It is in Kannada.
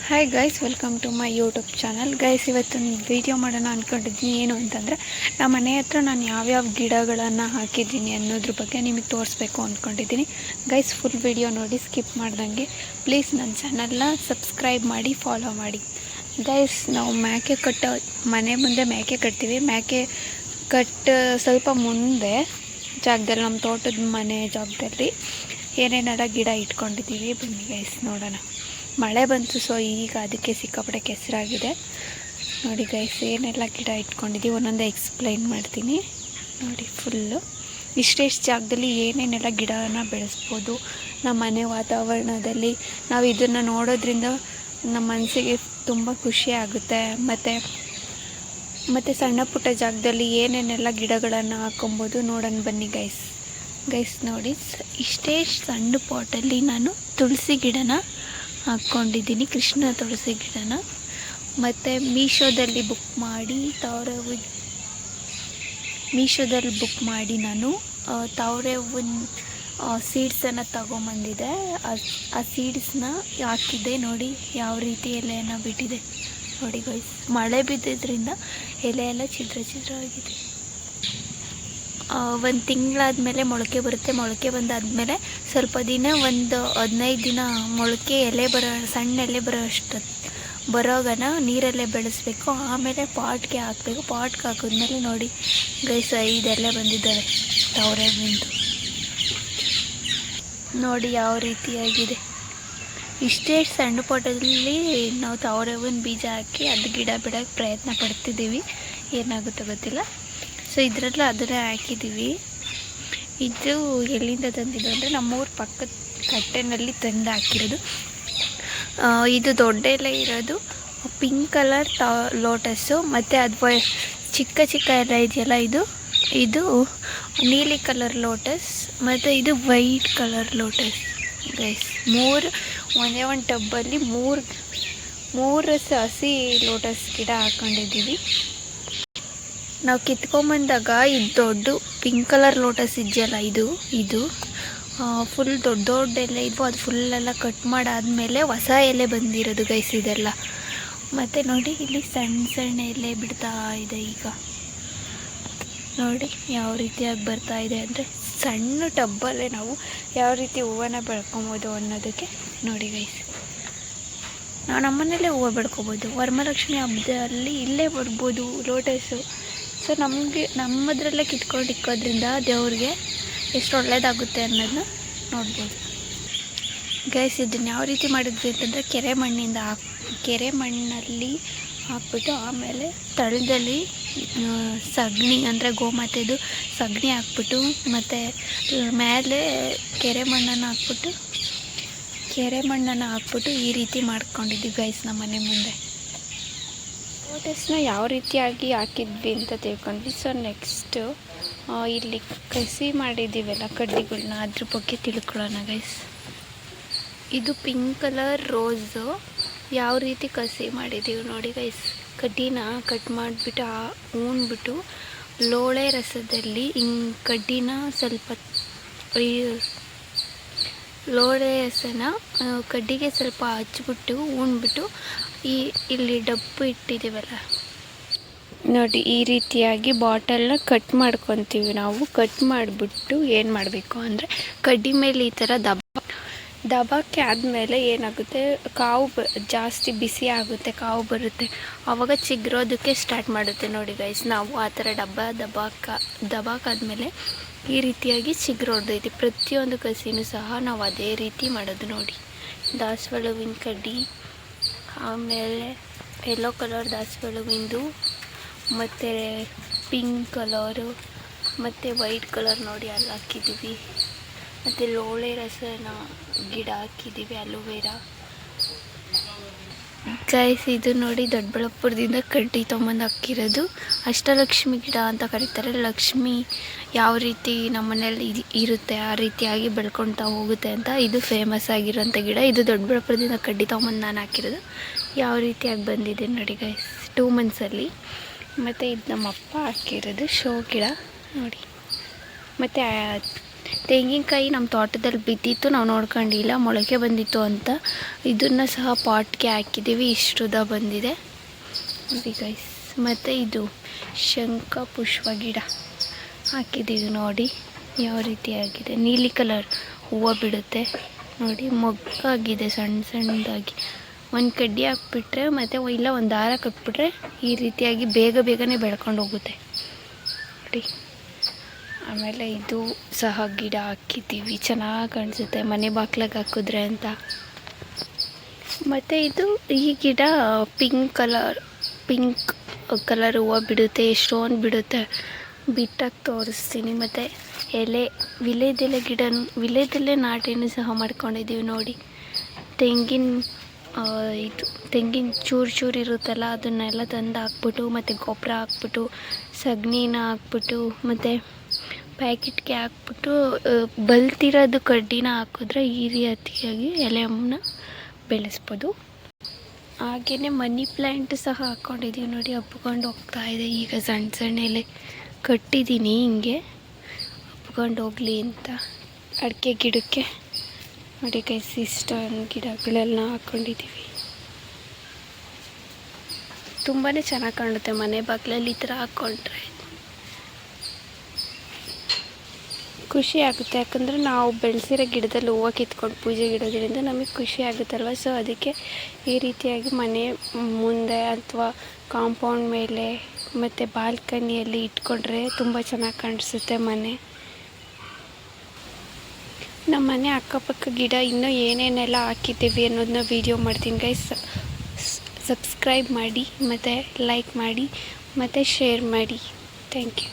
Hi guys, welcome to my YouTube channel. Guys, ಇವತ್ತೊಂದು ವೀಡಿಯೋ ಮಾಡೋಣ ಅಂದ್ಕೊಂಡಿದ್ದೀನಿ. ಏನು ಅಂತಂದರೆ, ನಮ್ಮ ಮನೆ ಹತ್ರ ನಾನು ಯಾವ್ಯಾವ ಗಿಡಗಳನ್ನು ಹಾಕಿದ್ದೀನಿ ಅನ್ನೋದ್ರ ಬಗ್ಗೆ ನಿಮಗೆ ತೋರಿಸ್ಬೇಕು ಅಂದ್ಕೊಂಡಿದ್ದೀನಿ. ಗೈಸ್, ಫುಲ್ ವೀಡಿಯೋ ನೋಡಿ, ಸ್ಕಿಪ್ ಮಾಡ್ದಂಗೆ. ಪ್ಲೀಸ್ ನನ್ನ ಚಾನಲ್ನ ಸಬ್ಸ್ಕ್ರೈಬ್ ಮಾಡಿ, ಫಾಲೋ ಮಾಡಿ. ಗೈಸ್, ನಾವು ಮೇಕೆ ಕಟ್ಟೋ ಮನೆ ಮುಂದೆ ಮೇಕೆ ಕಟ್ತೀವಿ. ಮೇಕೆ ಸ್ವಲ್ಪ ಮುಂದೆ ಜಾಗದಲ್ಲಿ, ನಮ್ಮ ತೋಟದ ಮನೆ ಜಾಗದಲ್ಲಿ ಏನೇನೆಲ್ಲ ಗಿಡ ಇಟ್ಕೊಂಡಿದ್ದೀವಿ. ಬನ್ನಿ ಗೈಸ್ ನೋಡೋಣ. ಮಳೆ ಬಂತು, ಸೊ ಈಗ ಅದಕ್ಕೆ ಸಿಕ್ಕಾಪಟ್ಟೆ ಕೆಸರಾಗಿದೆ. ನೋಡಿ ಗೈಸ್, ಏನೆಲ್ಲ ಗಿಡ ಇಟ್ಕೊಂಡಿದ್ದೀವಿ ಒಂದೊಂದೇ ಎಕ್ಸ್ಪ್ಲೈನ್ ಮಾಡ್ತೀನಿ. ನೋಡಿ, ಫುಲ್ಲು ಇಷ್ಟೆಷ್ಟು ಜಾಗದಲ್ಲಿ ಏನೇನೆಲ್ಲ ಗಿಡನ ಬೆಳೆಸ್ಬೋದು. ನಮ್ಮ ಮನೆ ವಾತಾವರಣದಲ್ಲಿ ನಾವು ಇದನ್ನು ನೋಡೋದ್ರಿಂದ ನಮ್ಮ ಮನಸ್ಸಿಗೆ ತುಂಬ ಖುಷಿ ಆಗುತ್ತೆ. ಮತ್ತು ಸಣ್ಣ ಪುಟ್ಟ ಜಾಗದಲ್ಲಿ ಏನೇನೆಲ್ಲ ಗಿಡಗಳನ್ನು ಹಾಕೊಬೋದು ನೋಡೋಣ ಬನ್ನಿ ಗೈಸ್ ನೋಡಿ, ಇಷ್ಟೇ ಸಣ್ಣ ಪಾಟಲ್ಲಿ ನಾನು ತುಳಸಿ ಗಿಡನ ಹಾಕ್ಕೊಂಡಿದ್ದೀನಿ, ಕೃಷ್ಣ ತುಳಸಿ ಗಿಡನ. ಮತ್ತು ಮೀಶೋದಲ್ಲಿ ಬುಕ್ ಮಾಡಿ ನಾನು ತಾವರೆ ಹೂವಿನ ಸೀಡ್ಸನ್ನು ತಗೊಂಬಂದಿದ್ದೆ. ಆ ಸೀಡ್ಸ್ನ ಹಾಕಿದ್ದೆ. ನೋಡಿ ಯಾವ ರೀತಿ ಎಲೆಯನ್ನು ಬಿಟ್ಟಿದೆ ನೋಡಿ ಗೈಸ್. ಮಳೆ ಬಿದ್ದಿದ್ದರಿಂದ ಎಲೆ ಎಲ್ಲ ಛಿದ್ರ ಆಗಿದೆ. ಒಂದು ತಿಂಗಳಾದಮೇಲೆ ಮೊಳಕೆ ಬರುತ್ತೆ. ಮೊಳಕೆ ಬಂದಾದಮೇಲೆ ಸ್ವಲ್ಪ ದಿನ, ಒಂದು 15 ದಿನ ಮೊಳಕೆ ಸಣ್ಣ ಎಲೆ ಬರೋಗನ ನೀರಲ್ಲೇ ಬೆಳೆಸ್ಬೇಕು. ಆಮೇಲೆ ಪಾಟ್ಗೆ ಹಾಕಬೇಕು. ಪಾಟ್ಗೆ ಹಾಕಿದ್ಮೇಲೆ ನೋಡಿ ಗೈಸ್, 5 ಎಲೆ ಬಂದಿದ್ದಾವೆ ತಾವರೆ ಹೂವಿಂದು. ನೋಡಿ ಯಾವ ರೀತಿಯಾಗಿದೆ. ಇಷ್ಟೇ ಸಣ್ಣ ಪಾಟಲ್ಲಿ ನಾವು ತಾವರೆ ಹೂವಿನ ಬೀಜ ಹಾಕಿ ಅದು ಗಿಡ ಬಿಡೋಕ್ಕೆ ಪ್ರಯತ್ನ ಪಡ್ತಿದ್ದೀವಿ. ಏನಾಗುತ್ತೋ ಗೊತ್ತಿಲ್ಲ. ಸೊ ಇದರಲ್ಲೂ ಅದನ್ನೇ ಹಾಕಿದ್ದೀವಿ. ಇದು ಎಲ್ಲಿಂದ ತಂದಿದ್ದು ಅಂದರೆ ನಮ್ಮೂರ ಪಕ್ಕದ ಕಟ್ಟೆನಲ್ಲಿ ತಂದು ಹಾಕಿರೋದು. ಇದು ದೊಡ್ಡ ಎಲೆ ಇರೋದು ಪಿಂಕ್ ಕಲರ್ ಲೋಟಸ್ಸು. ಮತ್ತು ಅದು ಚಿಕ್ಕ ಎಲೆ ಇದೆಯಲ್ಲ, ಇದು ನೀಲಿ ಕಲರ್ ಲೋಟಸ್. ಮತ್ತು ಇದು ವೈಟ್ ಕಲರ್ ಲೋಟಸ್. ಗೈಸ್, ಒಂದೇ ಒಂದು ಟಬ್ಬಲ್ಲಿ ಮೂರು ಹಸಿ ಲೋಟಸ್ ಗಿಡ ಹಾಕ್ಕೊಂಡಿದ್ದೀವಿ. ನಾವು ಕಿತ್ಕೊಂಬಂದಾಗ ಇದು ದೊಡ್ಡ ಪಿಂಕ್ ಕಲರ್ ಲೋಟಸ್ ಇದೆಯಲ್ಲ, ಇದು ಫುಲ್ ದೊಡ್ಡ ಎಲೆ ಇದ್ವು. ಅದು ಫುಲ್ಲೆಲ್ಲ ಕಟ್ ಮಾಡಾದಮೇಲೆ ಹೊಸ ಎಲೆ ಬಂದಿರೋದು ಗೈಸ್ ಇದೆಲ್ಲ. ಮತ್ತು ನೋಡಿ, ಇಲ್ಲಿ ಸಣ್ಣ ಎಲೆ ಬಿಡ್ತಾ ಇದೆ. ಈಗ ನೋಡಿ ಯಾವ ರೀತಿಯಾಗಿ ಬರ್ತಾ ಇದೆ ಅಂದರೆ, ಸಣ್ಣ ಟಬ್ಬಲ್ಲೇ ನಾವು ಯಾವ ರೀತಿ ಹೂವನ್ನು ಬೆಳ್ಕೊಬೋದು ಅನ್ನೋದಕ್ಕೆ ನೋಡಿ ಗೈಸ್. ನಾವು ನಮ್ಮನೇಲೇ ಹೂವು ಬೆಳ್ಕೊಬೋದು. ವರಮಹಾಲಕ್ಷ್ಮಿ ಹಬ್ಬದಲ್ಲಿ ಇಲ್ಲೇ ಬರ್ಬೋದು ಲೋಟಸ್ಸು. ಸೊ ನಮ್ಮದ್ರಲ್ಲೇ ಕಿತ್ಕೊಂಡು ಇಕ್ಕೋದ್ರಿಂದ ದೇವ್ರಿಗೆ ಎಷ್ಟು ಒಳ್ಳೆಯದಾಗುತ್ತೆ ಅನ್ನೋದನ್ನ ನೋಡ್ಬೋದು. ಗೈಸ್, ಇದನ್ನು ಯಾವ ರೀತಿ ಮಾಡಿದ್ವಿ ಅಂತಂದರೆ, ಕೆರೆ ಮಣ್ಣಲ್ಲಿ ಹಾಕ್ಬಿಟ್ಟು ಆಮೇಲೆ ತಳದಲ್ಲಿ ಸಗಣಿ ಅಂದರೆ ಗೋಮಾತೆದು ಸಗಣಿ ಹಾಕ್ಬಿಟ್ಟು, ಮತ್ತು ಮೇಲೆ ಕೆರೆ ಮಣ್ಣನ್ನು ಹಾಕ್ಬಿಟ್ಟು ಈ ರೀತಿ ಮಾಡ್ಕೊಂಡಿದ್ವಿ ಗೈಸ್ ನಮ್ಮ ಮನೆ ಮುಂದೆ. ಲೋಟಸ್ನ ಯಾವ ರೀತಿಯಾಗಿ ಹಾಕಿದ್ವಿ ಅಂತ ತಿಳ್ಕೊಂಡ್ವಿ. ಸೊ ನೆಕ್ಸ್ಟು ಇಲ್ಲಿ ಕಸಿ ಮಾಡಿದ್ದೀವಲ್ಲ ಕಡ್ಡಿಗಳನ್ನ, ಅದ್ರ ಬಗ್ಗೆ ತಿಳ್ಕೊಳ್ಳೋಣ ಗೈಸ್. ಇದು ಪಿಂಕ್ ಕಲರ್ ರೋಸು. ಯಾವ ರೀತಿ ಕಸಿ ಮಾಡಿದ್ದೀವಿ ನೋಡಿ ಗೈಸ್. ಕಡ್ಡಿನ ಕಟ್ ಮಾಡಿಬಿಟ್ಟು ಉಣ್ಬಿಟ್ಟು ಲೋಳೆ ರಸದಲ್ಲಿ ಕಡ್ಡಿನ ಸ್ವಲ್ಪ ಲೋಳೆ ರಸನ ಕಡ್ಡಿಗೆ ಸ್ವಲ್ಪ ಹಚ್ಬಿಟ್ಟು ಉಣ್ಬಿಟ್ಟು ಇಲ್ಲಿ ಡಬ್ಬು ಇಟ್ಟಿದ್ದೀವಲ್ಲ ನೋಡಿ, ಈ ರೀತಿಯಾಗಿ ಬಾಟಲ್ನ ಕಟ್ ಮಾಡ್ಕೊತೀವಿ ನಾವು. ಕಟ್ ಮಾಡಿಬಿಟ್ಟು ಏನು ಮಾಡಬೇಕು ಅಂದರೆ, ಕಡ್ಡಿ ಮೇಲೆ ಈ ಥರ ದಬಾಕೆ ಆದಮೇಲೆ ಏನಾಗುತ್ತೆ, ಜಾಸ್ತಿ ಬಿಸಿ ಆಗುತ್ತೆ, ಕಾವು ಬರುತ್ತೆ. ಆವಾಗ ಚಿಗ್ರೋದಕ್ಕೆ ಸ್ಟಾರ್ಟ್ ಮಾಡುತ್ತೆ ನೋಡಿ ಗೈಸ್. ನಾವು ಆ ಥರ ದಬಾಕಾದ್ಮೇಲೆ ಈ ರೀತಿಯಾಗಿ ಚಿಗ್ರೋಡ್ದೈತಿ. ಪ್ರತಿಯೊಂದು ಕಸಿನೂ ಸಹ ನಾವು ಅದೇ ರೀತಿ ಮಾಡೋದು ನೋಡಿ. ದಾಸವಾಳ ಹೂವಿನ ಕಡ್ಡಿ, ಆಮೇಲೆ ಯೆಲ್ಲೋ ಕಲರ್ ದಾಸವಾಳ ಹೂವಿಂದು, ಮತ್ತು ಪಿಂಕ್ ಕಲರು, ಮತ್ತು ವೈಟ್ ಕಲರ್ ನೋಡಿ ಅಲ್ಲಿ ಹಾಕಿದ್ದೀವಿ. ಮತ್ತು ಲೋಳೆ ರಸನ ಗಿಡ ಹಾಕಿದ್ದೀವಿ, ಅಲೋವೆರಾ. ಗೈಸ್, ಇದು ನೋಡಿ ದೊಡ್ಡಬಳ್ಳಾಪುರದಿಂದ ಕಡ್ಡಿ ತೊಗೊಂಬಂದು ಹಾಕಿರೋದು. ಅಷ್ಟಲಕ್ಷ್ಮಿ ಗಿಡ ಅಂತ ಕರೀತಾರೆ. ಲಕ್ಷ್ಮಿ ಯಾವ ರೀತಿ ನಮ್ಮ ಮನೇಲಿ ಇರುತ್ತೆ ಆ ರೀತಿಯಾಗಿ ಬೆಳ್ಕೊಳ್ತಾ ಹೋಗುತ್ತೆ ಅಂತ ಇದು ಫೇಮಸ್ ಆಗಿರೋಂಥ ಗಿಡ. ಇದು ದೊಡ್ಡಬಳ್ಳಾಪುರದಿಂದ ಕಡ್ಡಿ ತೊಗೊಂಬಂದು ನಾನು ಹಾಕಿರೋದು. ಯಾವ ರೀತಿಯಾಗಿ ಬಂದಿದೆ ನೋಡಿ ಗೈಸ್, 2 ಮಂತ್ಸಲ್ಲಿ. ಮತ್ತು ಇದು ನಮ್ಮಪ್ಪ ಹಾಕಿರೋದು ಶೋ ಗಿಡ ನೋಡಿ. ಮತ್ತು ತೆಂಗಿನಕಾಯಿ ನಮ್ಮ ತೋಟದಲ್ಲಿ ಬಿದ್ದಿತ್ತು, ನಾವು ನೋಡ್ಕೊಂಡಿಲ್ಲ, ಮೊಳಕೆ ಬಂದಿತ್ತು ಅಂತ. ಇದನ್ನು ಸಹ ಪಾಟ್ಗೆ ಹಾಕಿದ್ದೀವಿ, ಇಷ್ಟುದ ಬಂದಿದೆ ನೋಡಿ ಗೈಸ್. ಮತ್ತು ಇದು ಶಂಖ ಪುಷ್ಪ ಗಿಡ ಹಾಕಿದ್ದೀವಿ ನೋಡಿ ಯಾವ ರೀತಿ ಆಗಿದೆ. ನೀಲಿ ಕಲರ್ ಹೂವು ಬಿಡುತ್ತೆ ನೋಡಿ, ಮೊಗ್ಗಾಗಿದೆ ಸಣ್ಣ ಸಣ್ಣದಾಗಿ. ಒಂದು ಕಡ್ಡಿ ಹಾಕ್ಬಿಟ್ರೆ ಮತ್ತು ಇಲ್ಲ ಒಂದು ದಾರ ಕಟ್ಬಿಟ್ರೆ ಈ ರೀತಿಯಾಗಿ ಬೇಗನೆ ಬೆಳ್ಕೊಂಡು ಹೋಗುತ್ತೆ ನೋಡಿ. ಆಮೇಲೆ ಇದು ಸಹ ಗಿಡ ಹಾಕಿದ್ದೀವಿ, ಚೆನ್ನಾಗಿ ಕಾಣಿಸುತ್ತೆ ಮನೆ ಬಾಗ್ಲಿಗೆ ಹಾಕಿದ್ರೆ ಅಂತ. ಮತ್ತು ಇದು ಈ ಗಿಡ ಪಿಂಕ್ ಕಲರ್ ಹೂವು ಬಿಡುತ್ತೆ, ಎಷ್ಟೊಂದು ಬಿಡುತ್ತೆ, ಬಿಟ್ಟಾಗಿ ತೋರಿಸ್ತೀನಿ. ಮತ್ತು ವಿಲೇದೆಲೆ ನಾಟಿನೂ ಸಹ ಮಾಡ್ಕೊಂಡಿದ್ದೀವಿ ನೋಡಿ. ತೆಂಗಿನ ಚೂರು ಇರುತ್ತಲ್ಲ, ಅದನ್ನೆಲ್ಲ ತಂದು ಹಾಕ್ಬಿಟ್ಟು ಮತ್ತು ಗೊಬ್ಬರ ಹಾಕ್ಬಿಟ್ಟು ಸಗಣಿನ ಹಾಕ್ಬಿಟ್ಟು ಮತ್ತು ಪ್ಯಾಕೆಟ್ಗೆ ಹಾಕ್ಬಿಟ್ಟು ಬಲ್ತಿರೋದು ಕಡ್ಡಿನ ಹಾಕಿದ್ರೆ ಈ ರೀತಿಯಾಗಿ ಎಲೆಯನ್ನು ಬೆಳೆಸ್ಬೋದು. ಹಾಗೆಯೇ ಮನಿ ಪ್ಲ್ಯಾಂಟ್ ಸಹ ಹಾಕ್ಕೊಂಡಿದ್ದೀವಿ ನೋಡಿ, ಹಬ್ಕೊಂಡು ಹೋಗ್ತಾ ಇದೆ. ಈಗ ಸಣ್ಣ ಎಲೆ ಕಟ್ಟಿದ್ದೀನಿ ಹಿಂಗೆ ಹಬ್ಕೊಂಡು ಹೋಗಲಿ ಅಂತ ಅಡಿಕೆ ಗಿಡಕ್ಕೆ ನೋಡಿ ಗೈಸ್. ಇಷ್ಟೊಂದು ಗಿಡಗಳೆಲ್ಲ ಹಾಕ್ಕೊಂಡಿದ್ದೀವಿ, ತುಂಬಾ ಚೆನ್ನಾಗಿ ಕಾಣುತ್ತೆ ಮನೆ ಬಾಗಿಲಲ್ಲಿ ಈ ಥರ ಹಾಕ್ಕೊಂಡ್ರೆ. ಖುಷಿ ಆಗುತ್ತೆ, ಯಾಕಂದರೆ ನಾವು ಬೆಳೆಸಿರೋ ಗಿಡದಲ್ಲಿ ಹೂವು ಕಿತ್ಕೊಂಡು ಪೂಜೆಗೆ ಇಡೋದ್ರಿಂದ ನಮಗೆ ಖುಷಿ ಆಗುತ್ತಲ್ವ. ಸೊ ಅದಕ್ಕೆ ಈ ರೀತಿಯಾಗಿ ಮನೆ ಮುಂದೆ ಅಥವಾ ಕಾಂಪೌಂಡ್ ಮೇಲೆ ಮತ್ತು ಬಾಲ್ಕನಿಯಲ್ಲಿ ಇಟ್ಕೊಂಡ್ರೆ ತುಂಬ ಚೆನ್ನಾಗಿ ಕಾಣಿಸುತ್ತೆ ಮನೆ. ನಮ್ಮ ಮನೆ ಅಕ್ಕಪಕ್ಕ ಗಿಡ ಇನ್ನೂ ಏನೇನೆಲ್ಲ ಹಾಕಿದ್ದೀವಿ ಅನ್ನೋದನ್ನ ವೀಡಿಯೋ ಮಾಡ್ತೀನಿ ಗೈಸ್. ಸಬ್ಸ್ಕ್ರೈಬ್ ಮಾಡಿ ಮತ್ತು ಲೈಕ್ ಮಾಡಿ ಮತ್ತು ಶೇರ್ ಮಾಡಿ. Thank you.